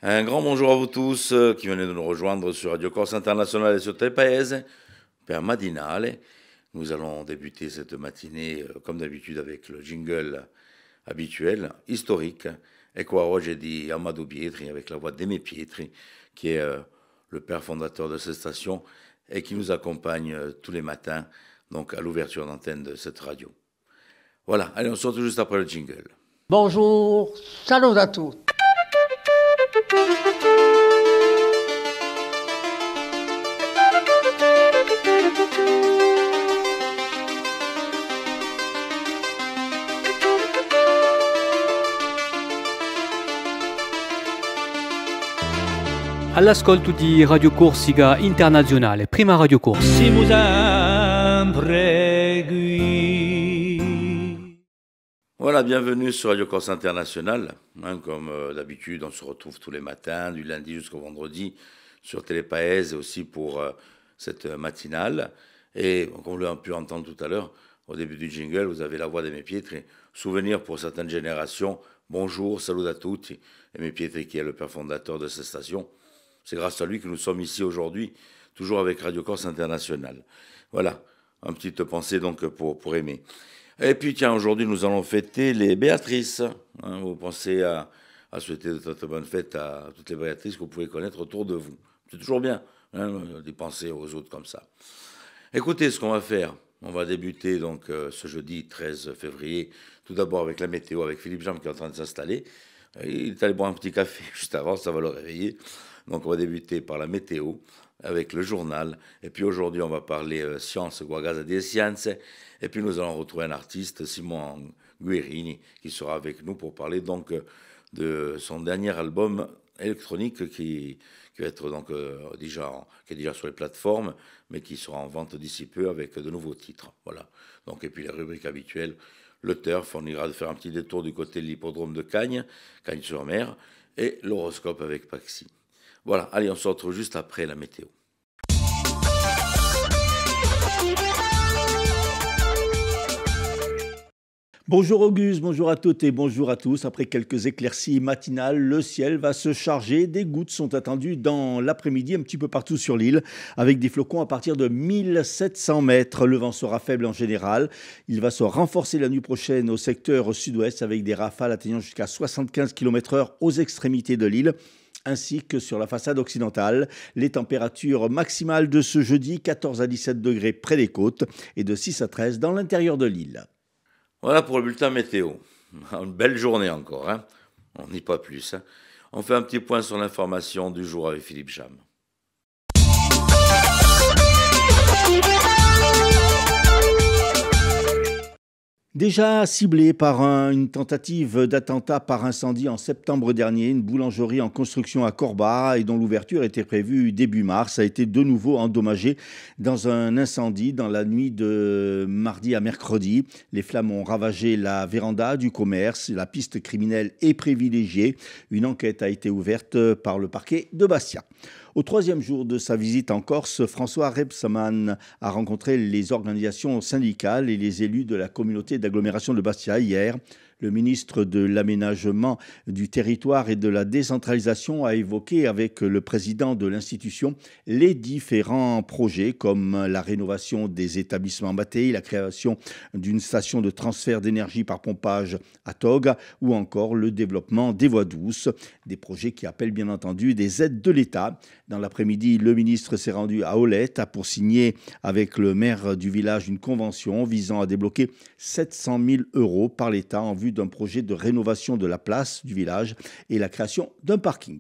Un grand bonjour à vous tous qui venez de nous rejoindre sur Radio Corse International et sur Telepaese, per Madinale. Nous allons débuter cette matinée, comme d'habitude, avec le jingle habituel, historique. E qua oggi di Amadou Pietri, avec la voix d'Aimé Pietri, qui est le père fondateur de cette station et qui nous accompagne tous les matins, donc à l'ouverture d'antenne de cette radio. Voilà, allez, on se retrouve juste après le jingle. Bonjour, salut à tous. All'ascolto di Radio Corsica Internazionale, prima Radio Corsica. Siamo sempre qui. Voilà, bienvenue sur Radio Corse International. Comme d'habitude, on se retrouve tous les matins, du lundi jusqu'au vendredi, sur Télépaèse et aussi pour cette matinale. Et comme vous l'avez pu entendre tout à l'heure, au début du jingle, vous avez la voix d'Aimé Pietri. Souvenir pour certaines générations. Bonjour, salut à tutti. Aimé Pietri qui est le père fondateur de cette station. C'est grâce à lui que nous sommes ici aujourd'hui, toujours avec Radio Corse International. Voilà, une petite pensée donc pour Aimé. Et puis tiens, aujourd'hui nous allons fêter les Béatrices. Vous pensez à souhaiter de très bonnes fêtes à toutes les Béatrices que vous pouvez connaître autour de vous. C'est toujours bien d'y penser aux autres comme ça. Écoutez ce qu'on va faire. On va débuter donc ce jeudi 13 février, tout d'abord avec la météo, avec Philippe Jam qui est en train de s'installer. Il est allé boire un petit café juste avant, ça va le réveiller. Donc on va débuter par la météo avec le journal. Et puis aujourd'hui on va parler sciences, Guagaza des sciences. Et puis nous allons retrouver un artiste, Simon Guerini, qui sera avec nous pour parler donc de son dernier album électronique qui va être donc qui est déjà sur les plateformes, mais qui sera en vente d'ici peu avec de nouveaux titres. Voilà. Donc et puis les rubriques habituelles. Le turf, on ira faire un petit détour du côté de l'hippodrome de Cagnes, Cagnes-sur-Mer, et l'horoscope avec Paxi. Voilà, allez, on se retrouve juste après la météo. Bonjour Auguste, bonjour à toutes et bonjour à tous. Après quelques éclaircies matinales, le ciel va se charger. Des gouttes sont attendues dans l'après-midi un petit peu partout sur l'île, avec des flocons à partir de 1700 mètres. Le vent sera faible en général. Il va se renforcer la nuit prochaine au secteur sud-ouest avec des rafales atteignant jusqu'à 75 km/h aux extrémités de l'île, ainsi que sur la façade occidentale. Les températures maximales de ce jeudi, 14 à 17 degrés près des côtes et de 6 à 13 dans l'intérieur de l'île. Voilà pour le bulletin météo. Une belle journée encore, On n'y pas plus. On fait un petit point sur l'information du jour avec Philippe Jam. Déjà ciblée par une tentative d'attentat par incendie en septembre dernier, une boulangerie en construction à Corba et dont l'ouverture était prévue début mars a été de nouveau endommagée dans un incendie dans la nuit de mardi à mercredi. Les flammes ont ravagé la véranda du commerce. La piste criminelle est privilégiée. Une enquête a été ouverte par le parquet de Bastia. Au troisième jour de sa visite en Corse, François Rebsamen a rencontré les organisations syndicales et les élus de la communauté d'agglomération de Bastia hier. Le ministre de l'Aménagement du territoire et de la décentralisation a évoqué avec le président de l'institution les différents projets comme la rénovation des établissements bâtis, la création d'une station de transfert d'énergie par pompage à Toga ou encore le développement des voies douces. Des projets qui appellent bien entendu des aides de l'État. Dans l'après-midi, le ministre s'est rendu à Olette pour signer avec le maire du village une convention visant à débloquer 700 000 € par l'État en vue d'un projet de rénovation de la place du village et la création d'un parking.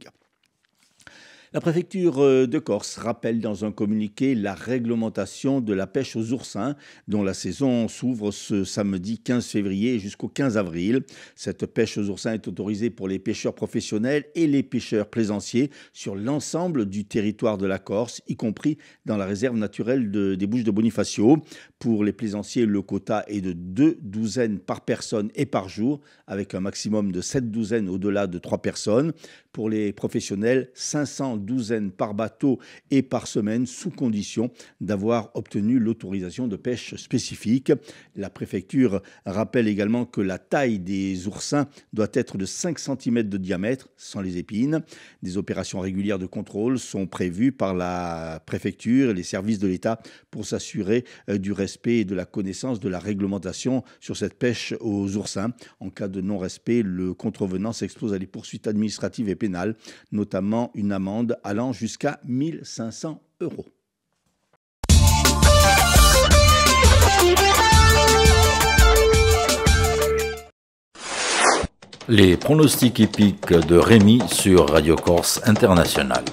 La préfecture de Corse rappelle dans un communiqué la réglementation de la pêche aux oursins dont la saison s'ouvre ce samedi 15 février jusqu'au 15 avril. Cette pêche aux oursins est autorisée pour les pêcheurs professionnels et les pêcheurs plaisanciers sur l'ensemble du territoire de la Corse, y compris dans la réserve naturelle des Bouches de Bonifacio. Pour les plaisanciers, le quota est de 2 douzaines par personne et par jour, avec un maximum de 7 douzaines au-delà de 3 personnes. Pour les professionnels, 500 douzaines par bateau et par semaine, sous condition d'avoir obtenu l'autorisation de pêche spécifique. La préfecture rappelle également que la taille des oursins doit être de 5 cm de diamètre, sans les épines. Des opérations régulières de contrôle sont prévues par la préfecture et les services de l'État pour s'assurer du respect et de la connaissance de la réglementation sur cette pêche aux oursins. En cas de non-respect, le contrevenant s'expose à des poursuites administratives et pénales, notamment une amende allant jusqu'à 1 500 €. Les pronostics hippiques de Rémi sur Radio Corse International.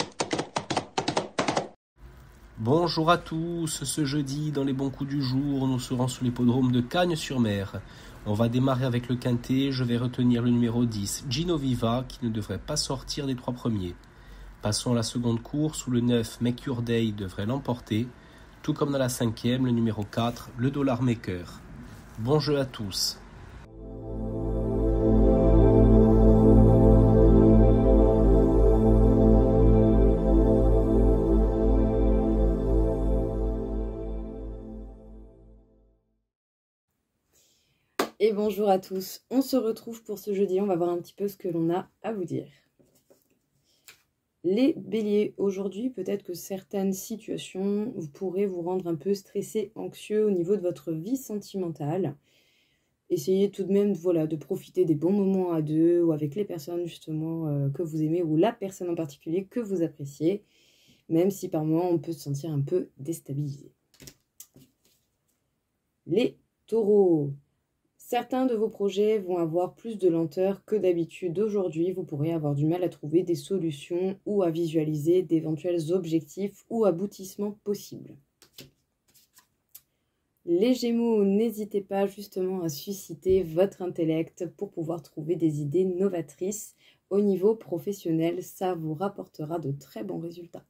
Bonjour à tous, ce jeudi dans les bons coups du jour, nous serons sur l'hippodrome de Cagnes-sur-Mer. On va démarrer avec le quintet, je vais retenir le numéro 10, Gino Viva, qui ne devrait pas sortir des 3 premiers. Passons à la seconde course où le 9, Make Your Day, devrait l'emporter, tout comme dans la 5e, le numéro 4, le Dollar Maker. Bon jeu à tous. Et bonjour à tous, on se retrouve pour ce jeudi, on va voir un petit peu ce que l'on a à vous dire. Les béliers, aujourd'hui, peut-être que certaines situations pourraient vous rendre un peu stressé, anxieux au niveau de votre vie sentimentale. Essayez tout de même de profiter des bons moments à deux ou avec les personnes justement que vous aimez ou la personne en particulier que vous appréciez, même si par moments on peut se sentir un peu déstabilisé. Les taureaux. Certains de vos projets vont avoir plus de lenteur que d'habitude. Aujourd'hui, vous pourrez avoir du mal à trouver des solutions ou à visualiser d'éventuels objectifs ou aboutissements possibles. Les Gémeaux, n'hésitez pas justement à susciter votre intellect pour pouvoir trouver des idées novatrices au niveau professionnel. Ça vous rapportera de très bons résultats.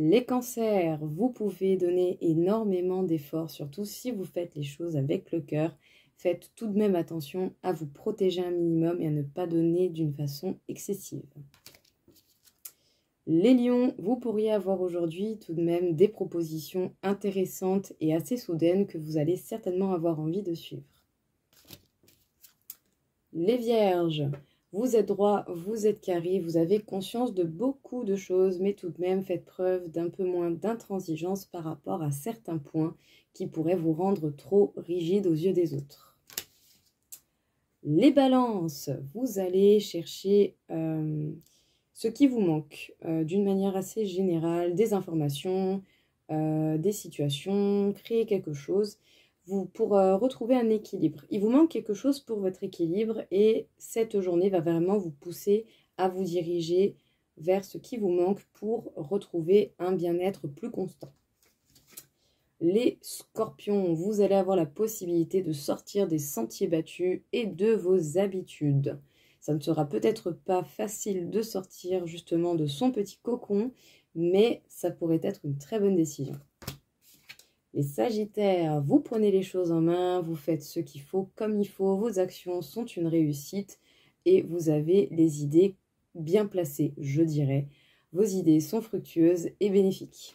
Les cancers, vous pouvez donner énormément d'efforts, surtout si vous faites les choses avec le cœur. Faites tout de même attention à vous protéger un minimum et à ne pas donner d'une façon excessive. Les lions, vous pourriez avoir aujourd'hui tout de même des propositions intéressantes et assez soudaines que vous allez certainement avoir envie de suivre. Les vierges, vous êtes droit, vous êtes carré, vous avez conscience de beaucoup de choses, mais tout de même faites preuve d'un peu moins d'intransigeance par rapport à certains points qui pourraient vous rendre trop rigide aux yeux des autres. Les balances, vous allez chercher ce qui vous manque d'une manière assez générale, des informations, des situations, créer quelque chose. Pour retrouver un équilibre. Il vous manque quelque chose pour votre équilibre et cette journée va vraiment vous pousser à vous diriger vers ce qui vous manque pour retrouver un bien-être plus constant. Les scorpions, vous allez avoir la possibilité de sortir des sentiers battus et de vos habitudes. Ça ne sera peut-être pas facile de sortir justement de son petit cocon, mais ça pourrait être une très bonne décision. Les sagittaires, vous prenez les choses en main, vous faites ce qu'il faut comme il faut, vos actions sont une réussite et vous avez les idées bien placées, je dirais. Vos idées sont fructueuses et bénéfiques.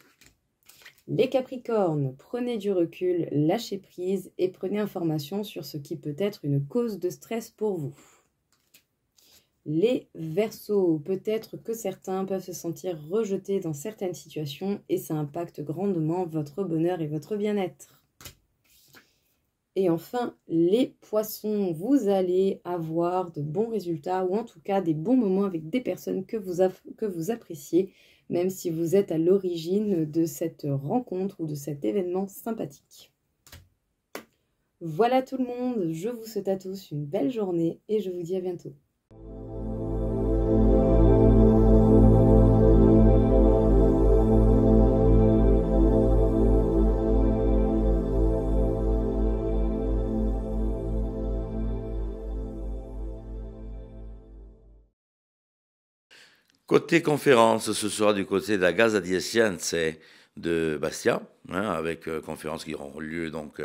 Les capricornes, prenez du recul, lâchez prise et prenez information sur ce qui peut être une cause de stress pour vous. Les Verseaux, peut-être que certains peuvent se sentir rejetés dans certaines situations et ça impacte grandement votre bonheur et votre bien-être. Et enfin, les Poissons, vous allez avoir de bons résultats ou en tout cas des bons moments avec des personnes que vous appréciez, même si vous êtes à l'origine de cette rencontre ou de cet événement sympathique. Voilà tout le monde, je vous souhaite à tous une belle journée et je vous dis à bientôt. Côté conférence, ce sera du côté de la Gaza di Scienze, de Bastia, avec conférences qui auront lieu donc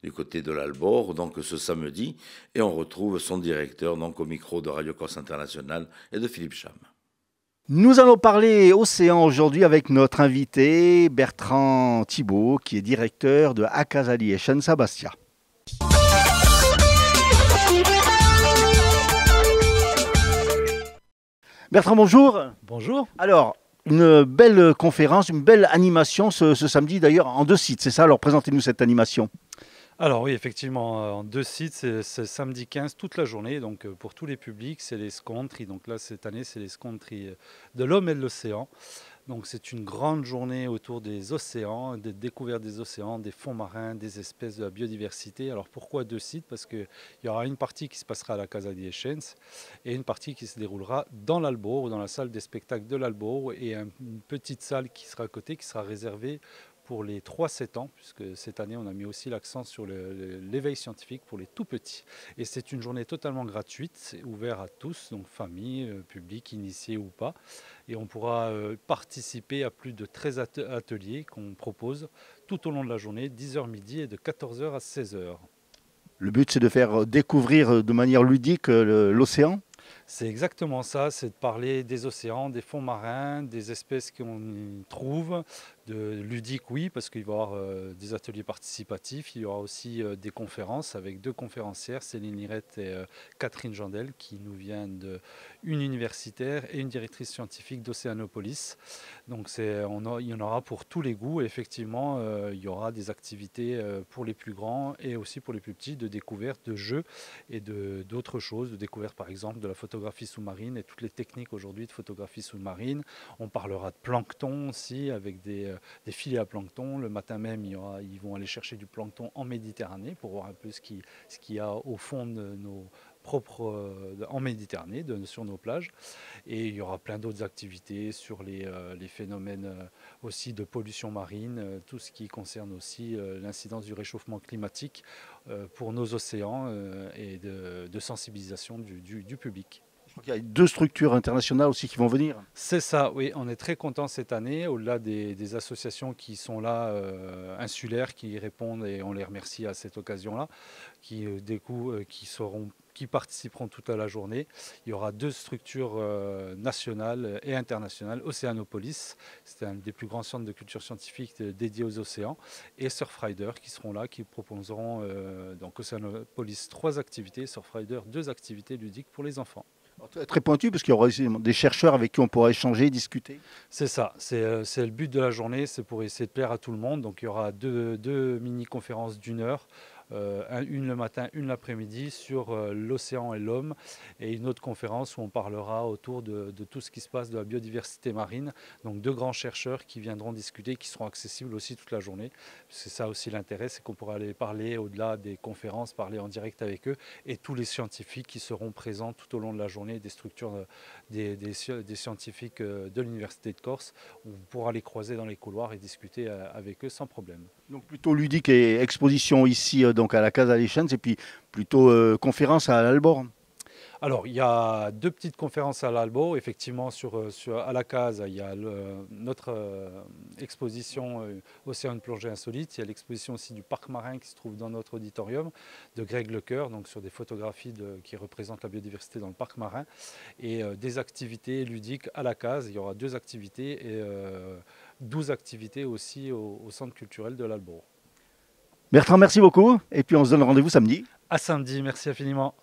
du côté de l'Albor, donc ce samedi, et on retrouve son directeur donc au micro de Radio Corse International et de Philippe Cham. Nous allons parler océan aujourd'hui avec notre invité Bertrand Thibault, qui est directeur de Acasali Scienza Bastia. Bertrand, bonjour. Bonjour. Alors, une belle conférence, une belle animation ce samedi d'ailleurs en 2 sites, c'est ça? Alors présentez-nous cette animation. Alors oui, effectivement, en 2 sites, c'est samedi 15 toute la journée, donc pour tous les publics, c'est les scontri. Donc là, cette année, c'est les scontri de l'homme et de l'océan. Donc c'est une grande journée autour des océans, des découvertes des océans, des fonds marins, des espèces, de la biodiversité. Alors pourquoi 2 sites? Parce qu'il y aura une partie qui se passera à la Casa di Scienze et une partie qui se déroulera dans l'Albor, dans la salle des spectacles de l'Albor, et une petite salle qui sera à côté, qui sera réservée pour les 3-7 ans, puisque cette année on a mis aussi l'accent sur l'éveil scientifique pour les tout petits. Et c'est une journée totalement gratuite, ouverte à tous, donc famille, public, initié ou pas. Et on pourra participer à plus de 13 ateliers qu'on propose tout au long de la journée, 10h midi et de 14h à 16h. Le but, c'est de faire découvrir de manière ludique l'océan? C'est exactement ça, c'est de parler des océans, des fonds marins, des espèces qu'on y trouve, de ludique, oui, parce qu'il va y avoir des ateliers participatifs, il y aura aussi des conférences avec 2 conférencières, Céline Lirette et Catherine Jandel, qui nous viennent d'une universitaire et une directrice scientifique d'Océanopolis. Donc il y en aura pour tous les goûts, et effectivement, il y aura des activités pour les plus grands et aussi pour les plus petits, de découverte, de jeux et d'autres choses, de découverte par exemple de la photographie sous-marine et toutes les techniques aujourd'hui de photographie sous-marine. On parlera de plancton aussi, avec des filets à plancton. Le matin même, ils vont aller chercher du plancton en Méditerranée pour voir un peu ce qu'il y a au fond de nos propres en Méditerranée, sur nos plages. Et il y aura plein d'autres activités sur les phénomènes aussi de pollution marine, tout ce qui concerne aussi l'incidence du réchauffement climatique pour nos océans et de sensibilisation du public. Je crois qu'il y a 2 structures internationales aussi qui vont venir. C'est ça, oui. On est très contents cette année, au-delà des associations qui sont là, insulaires, qui répondent, et on les remercie à cette occasion-là, qui participeront toute la journée. Il y aura 2 structures nationales et internationales, Océanopolis, c'est un des plus grands centres de culture scientifique dédiés aux océans, et Surfrider qui seront là, qui proposeront donc Océanopolis 3 activités, Surfrider 2 activités ludiques pour les enfants. Très pointu, parce qu'il y aura aussi des chercheurs avec qui on pourra échanger, discuter. C'est ça, c'est le but de la journée, c'est pour essayer de plaire à tout le monde. Donc il y aura deux mini-conférences d'1 heure, une le matin, une l'après-midi, sur l'océan et l'homme, et une autre conférence où on parlera autour de tout ce qui se passe de la biodiversité marine. Donc 2 grands chercheurs qui viendront discuter, qui seront accessibles aussi toute la journée. C'est ça aussi l'intérêt, c'est qu'on pourra aller parler au-delà des conférences, parler en direct avec eux, et tous les scientifiques qui seront présents tout au long de la journée, des structures, des scientifiques de l'Université de Corse, où on pourra les croiser dans les couloirs et discuter avec eux sans problème. Donc plutôt ludique et exposition ici donc à la Casa di Scienze, et puis plutôt conférence à l'Albor. Alors, il y a 2 petites conférences à l'Albor. Effectivement, à la Casa, il y a notre exposition Océan de plongée insolite. Il y a l'exposition aussi du parc marin qui se trouve dans notre auditorium de Greg Lecoeur, donc sur des photographies qui représentent la biodiversité dans le parc marin. Et des activités ludiques à la Casa. Il y aura 2 activités et 12 activités aussi au centre culturel de l'Albor. Bertrand, merci beaucoup. Et puis on se donne rendez-vous samedi. À samedi, merci infiniment.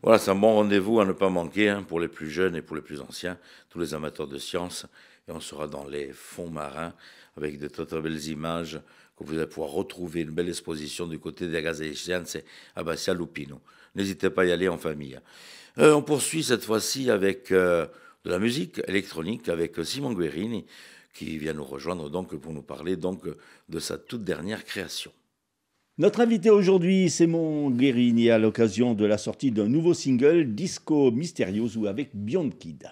Voilà, c'est un bon rendez-vous à ne pas manquer pour les plus jeunes et pour les plus anciens, tous les amateurs de sciences. Et on sera dans les fonds marins avec de très belles images que vous allez pouvoir retrouver, une belle exposition du côté des Casa di Scienze à Bastia Lupino. N'hésitez pas à y aller en famille. On poursuit cette fois-ci avec de la musique électronique avec Simon Guerini qui vient nous rejoindre donc pour nous parler donc de sa toute dernière création. Notre invité aujourd'hui, Simon Guerini, à l'occasion de la sortie d'un nouveau single, Disco Misterioso, avec Beyond Kid.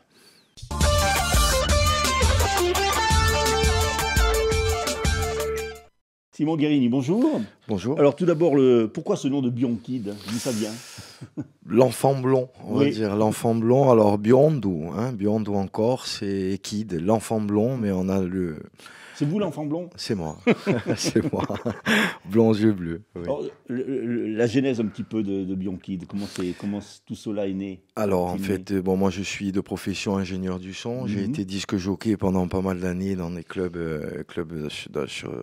Simon Guerini, bonjour. Bonjour. Alors tout d'abord, pourquoi ce nom de Beyond Kid? D'où ça vient? l'enfant blond, on va dire. L'enfant blond, alors Biondo, Biondo en Corse et Kid, l'enfant blond, mais on a le... C'est vous l'enfant blond? C'est moi, c'est moi. Blond aux yeux bleus. Oui. Alors, la genèse un petit peu de Beyond Kid, comment tout cela est né? Alors en fait, moi je suis de profession ingénieur du son. J'ai été disque jockey pendant pas mal d'années dans des clubs sur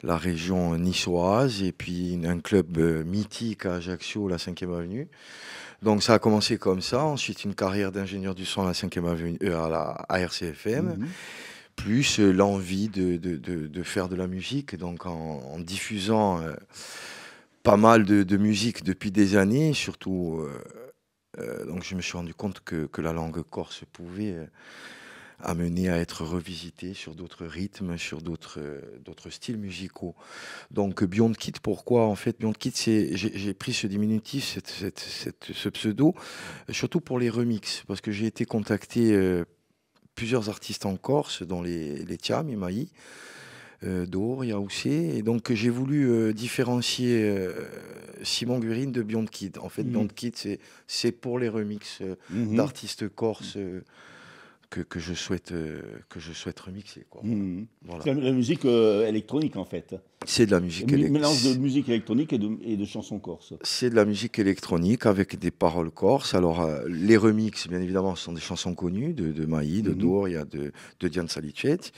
la région niçoise et puis un club mythique à Ajaccio, la 5e avenue. Donc ça a commencé comme ça. Ensuite une carrière d'ingénieur du son à la 5e avenue, à RCFM. Plus l'envie de faire de la musique, donc en diffusant pas mal de musique depuis des années, surtout, donc je me suis rendu compte que la langue corse pouvait amener à être revisitée sur d'autres rythmes, sur d'autres styles musicaux. Donc Beyond Kid, pourquoi en fait Beyond Kid, j'ai pris ce diminutif, ce pseudo, surtout pour les remixes, parce que j'ai été contacté plusieurs artistes en Corse, dont les Tiam, Imaï, Dor, Yaoussé. Et donc, j'ai voulu différencier Simon Guérine de Beyond Kid. En fait, Beyond Kid, c'est pour les remixes d'artistes corses que je souhaite remixer, quoi. Voilà. C'est la musique électronique, en fait. C'est de la musique électronique. Mélange de musique électronique et de chansons corses. C'est de la musique électronique avec des paroles corses. Alors, les remixes, bien évidemment, ce sont des chansons connues de Maï, de Dor, il y a de Diane Salicet.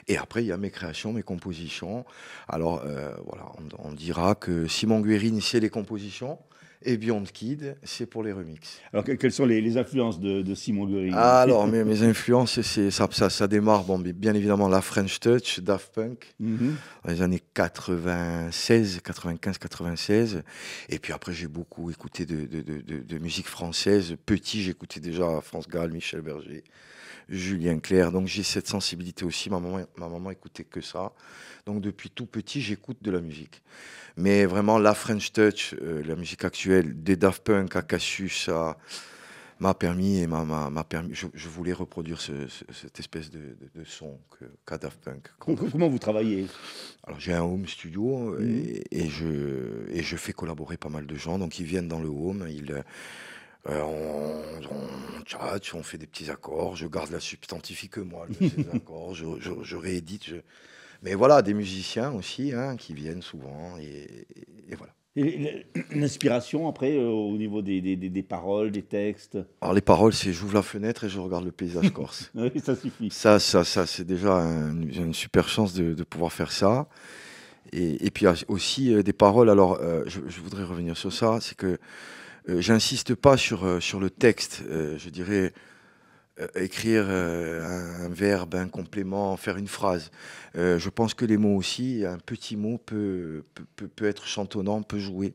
Et après, il y a mes créations, mes compositions. Alors, voilà, on dira que Simon Guérine, c'est les compositions. Et Beyond Kid, c'est pour les remixes. Alors, quelles sont les influences de Simon Guérine? Alors, mes influences, ça démarre, bien évidemment, la French Touch, Daft Punk, dans les années 95, 96. Et puis après, j'ai beaucoup écouté de musique française. Petit, j'écoutais déjà France Gall, Michel Berger, Julien Clerc. Donc, j'ai cette sensibilité aussi. Ma maman écoutait que ça. Donc, depuis tout petit, j'écoute de la musique. Mais vraiment, la French Touch, la musique actuelle, des Daft Punk à Cassius, ça m'a permis, je voulais reproduire cette espèce de son qu'a Daft Punk. Comment vous travaillez? Alors, j'ai un home studio et je fais collaborer pas mal de gens. Donc, ils viennent dans le home, on chat, on fait des petits accords, je garde la substantifique moi, ces accords, je réédite. Mais voilà, des musiciens aussi qui viennent souvent et voilà. Et l'inspiration après au niveau des paroles, des textes? Alors les paroles, c'est j'ouvre la fenêtre et je regarde le paysage corse. Oui, ça suffit. Ça c'est déjà une super chance de pouvoir faire ça. Et puis aussi des paroles, alors je voudrais revenir sur ça, c'est que j'insiste pas sur le texte, je dirais écrire un verbe, un complément, faire une phrase. Je pense que les mots aussi, un petit mot peut être chantonnant, peut jouer.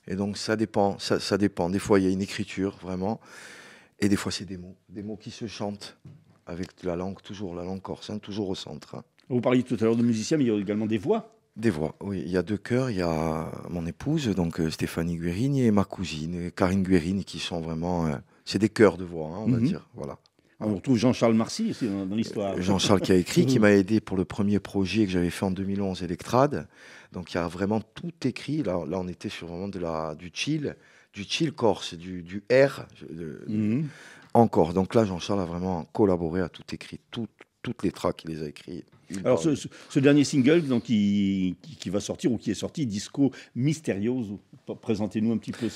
Et donc ça dépend, ça dépend. Des fois il y a une écriture vraiment, et des fois c'est des mots qui se chantent avec la langue, toujours la langue corse, toujours au centre. Vous parliez tout à l'heure de musiciens, mais il y a également des voix. Des voix, oui. Il y a 2 chœurs. Il y a mon épouse, donc Stéphanie Guérini, et ma cousine, Karine Guérini, qui sont vraiment... c'est des chœurs de voix, on va dire. Voilà. Alors, on retrouve Jean-Charles Marcy aussi dans l'histoire. Jean-Charles qui a écrit, qui m'a aidé pour le premier projet que j'avais fait en 2011, Electrade. Donc il y a vraiment tout écrit. Là on était sur vraiment du chill corse, du R encore. Donc là, Jean-Charles a vraiment collaboré, à tout écrit, toutes les tracks, il les a écrits. Alors ce dernier single donc, qui va sortir ou qui est sorti, Disco Mysteriose, présentez-nous un petit peu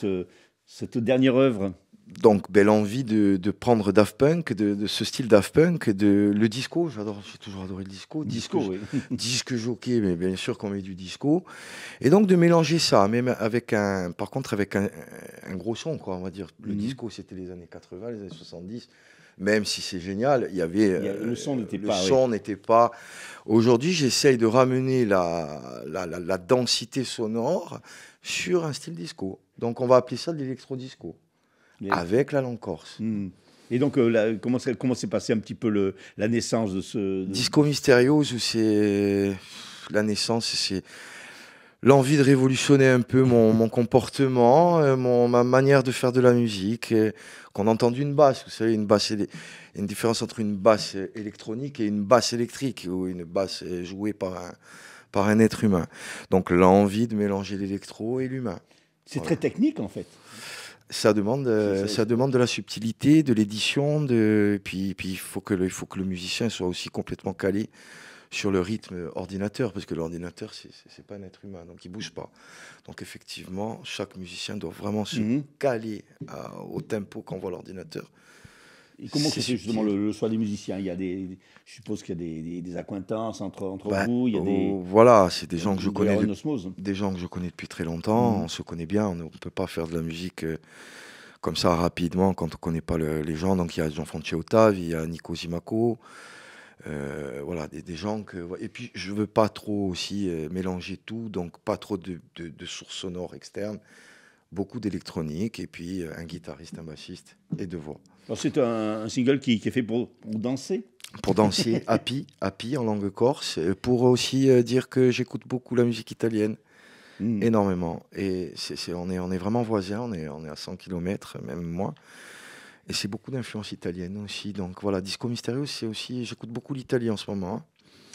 cette dernière œuvre. Donc, l'envie de prendre Daft Punk, de ce style Daft Punk, le disco, j'ai toujours adoré le disco. Oui. Disque jockey, mais bien sûr qu'on met du disco. Et donc, de mélanger ça, même avec un gros son, quoi, on va dire. Le disco, c'était les années 80, les années 70. Même si c'est génial, le son n'était pas. Aujourd'hui, j'essaye de ramener la densité sonore sur un style disco. Donc, on va appeler ça de l'électro-disco. Avec la langue corse. Et donc, comment s'est passé un petit peu la naissance de ce... Disco Mysteriose, c'est la naissance, c'est l'envie de révolutionner un peu mon comportement, ma manière de faire de la musique, qu'on entende une basse. Vous savez, une basse, il y a une différence entre une basse électronique et une basse électrique, ou une basse jouée par un être humain. Donc, l'envie de mélanger l'électro et l'humain. C'est très technique, en fait. Ça demande de la subtilité, de l'édition, puis il faut que le musicien soit aussi complètement calé sur le rythme ordinateur, parce que l'ordinateur, c'est pas un être humain, donc il bouge pas. Donc effectivement, chaque musicien doit vraiment se caler au tempo qu'envoie l'ordinateur. Et comment se fait justement le choix des musiciens? Je suppose qu'il y a des accointances entre vous. Il y a voilà, c'est des gens que je connais, depuis très longtemps. On se connaît bien. On ne peut pas faire de la musique comme ça rapidement quand on ne connaît pas les gens. Donc il y a Jean-François Octave, il y a Nico Zimaco. Voilà, des gens que. Et puis je veux pas trop aussi mélanger tout, donc pas trop de sources sonores externes. Beaucoup d'électronique et puis un guitariste, un bassiste et de voix. Alors c'est un single qui est fait pour danser? Pour danser, happy en langue corse. Pour aussi dire que j'écoute beaucoup la musique italienne, énormément. Et on est vraiment voisins, on est à 100 km, même moins. Et c'est beaucoup d'influence italienne aussi. Donc voilà, Disco Mysterio, c'est aussi... J'écoute beaucoup l'italien en ce moment.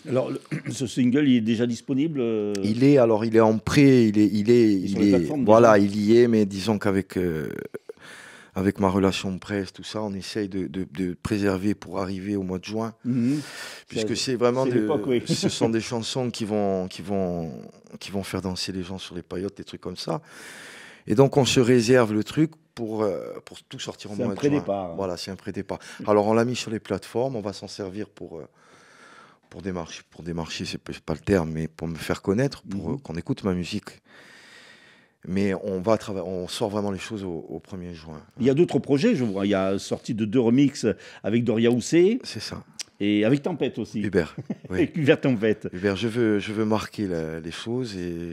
Alors, ce single, il est déjà disponible Il est en pré, il y est, mais disons qu'avec avec ma relation presse, tout ça, on essaye de préserver pour arriver au mois de juin, puisque c'est vraiment ce sont des chansons qui vont faire danser les gens sur les paillotes, des trucs comme ça. Et donc on se réserve le truc pour tout sortir au mois de juin. C'est un pré-départ. Voilà, c'est un pré-départ. Alors on l'a mis sur les plateformes, on va s'en servir pour démarcher, c'est pas le terme, mais pour me faire connaître, pour qu'on écoute ma musique. Mais on sort vraiment les choses au 1er juin. Il y a d'autres projets, je vois. Il y a sorti de 2 remixes avec Doria Houssé. C'est ça. Et avec Tempête aussi. Hubert. Oui. Avec Hubert Tempête. Hubert, je veux marquer les choses. Et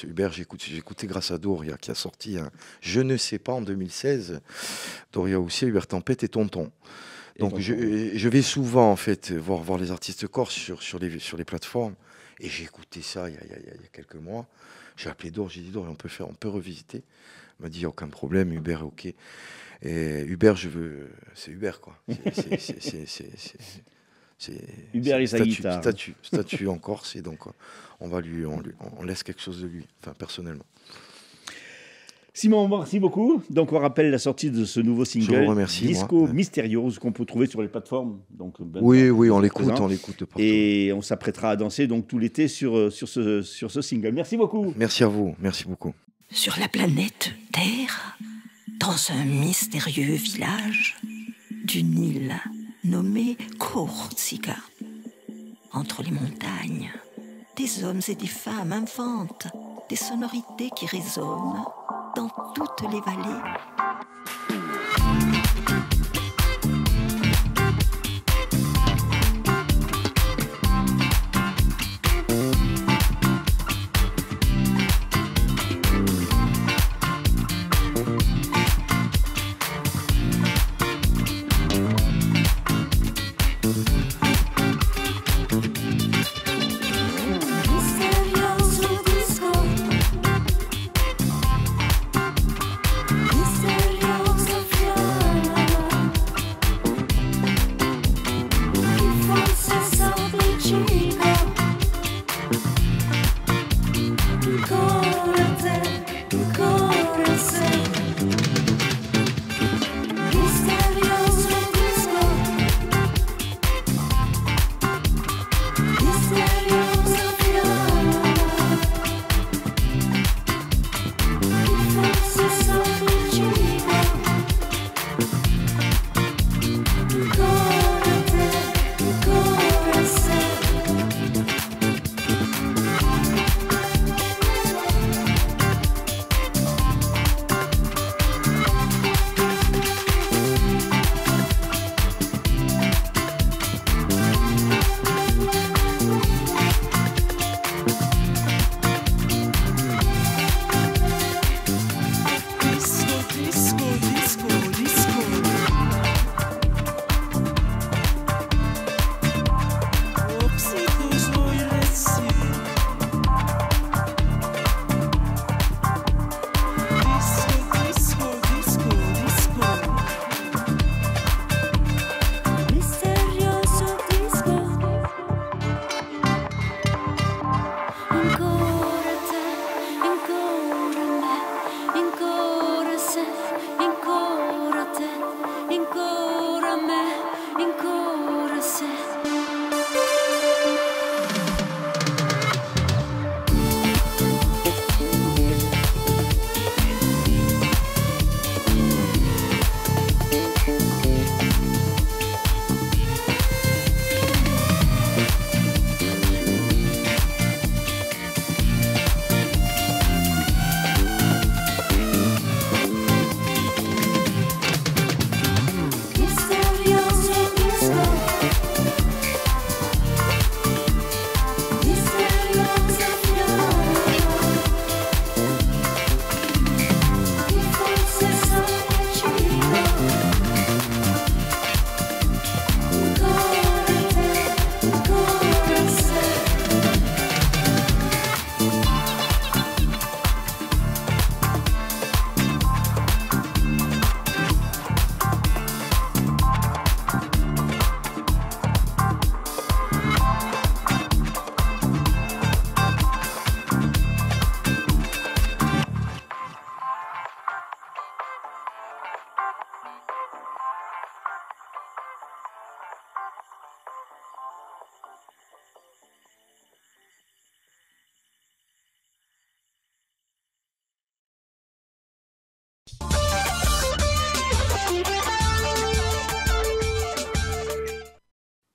Hubert, j'ai écouté grâce à Doria, qui a sorti Je ne sais pas en 2016. Doria Houssé, Hubert Tempête et Tonton. Donc je vais souvent en fait voir les artistes corses sur les plateformes. Et j'ai écouté ça il y a quelques mois. J'ai appelé Dor, j'ai dit Dor, on peut revisiter. Il m'a dit aucun problème, Hubert est ok. Et Hubert, c'est Hubert quoi. C'est Hubert et sa guitare. Statut en Corse, et donc on laisse quelque chose de lui, enfin personnellement. Simon, merci beaucoup. Donc, on rappelle la sortie de ce nouveau single, je vous remercie, Disco Mysterio, qu'on peut trouver sur les plateformes. Donc, oui, on l'écoute partout. Et on s'apprêtera à danser donc tout l'été sur ce single. Merci beaucoup. Merci à vous, merci beaucoup. Sur la planète Terre, dans un mystérieux village d'une île nommée Corsica, entre les montagnes, des hommes et des femmes inventent des sonorités qui résonnent dans toutes les vallées.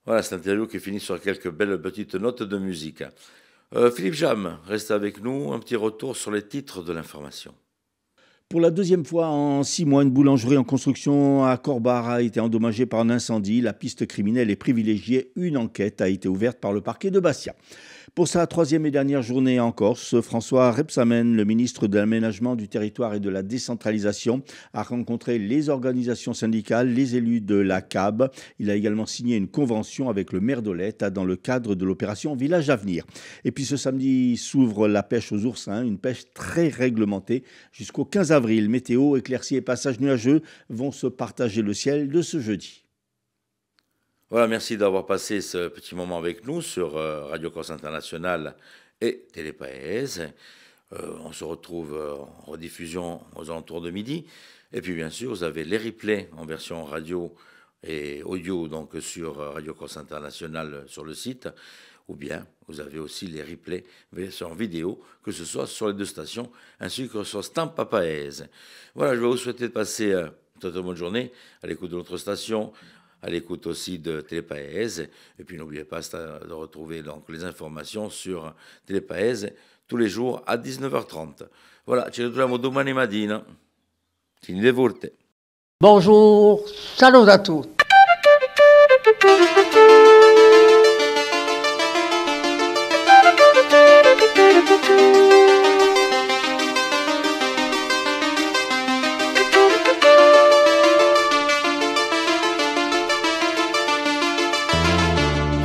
Voilà, cette interview qui finit sur quelques belles petites notes de musique. Philippe Jam, reste avec nous, un petit retour sur les titres de l'information. Pour la deuxième fois en 6 mois, une boulangerie en construction à Corbar a été endommagée par un incendie. La piste criminelle est privilégiée. Une enquête a été ouverte par le parquet de Bastia. Pour sa troisième et dernière journée en Corse, François Rebsamen, le ministre de l'Aménagement du territoire et de la décentralisation, a rencontré les organisations syndicales, les élus de la CAB. Il a également signé une convention avec le maire d'Olette dans le cadre de l'opération Village Avenir. Et puis ce samedi s'ouvre la pêche aux oursins, une pêche très réglementée jusqu'au 15 avril. Météo, éclaircies et passages nuageux vont se partager le ciel de ce jeudi. Voilà, merci d'avoir passé ce petit moment avec nous sur Radio Corse Internationale et Télépaèse. On se retrouve en rediffusion aux alentours de midi. Et puis bien sûr, vous avez les replays en version radio et audio donc sur Radio Corse Internationale sur le site. Ou bien vous avez aussi les replays version vidéo, que ce soit sur les deux stations ainsi que sur Stampa Paèse. Voilà, je vais vous souhaiter de passer une très bonne journée à l'écoute de notre station, à l'écoute aussi de Télépaèse. Et puis n'oubliez pas de retrouver donc les informations sur Télépaèse tous les jours à 19h30. Voilà, ci ritroviamo domani mattina. Tieni le volte. Bonjour, salut à tous.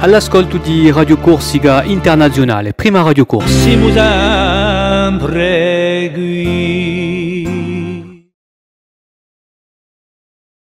All'ascolto di Radio Corsica Internazionale, prima Radio Corsica. Siamo sempre qui.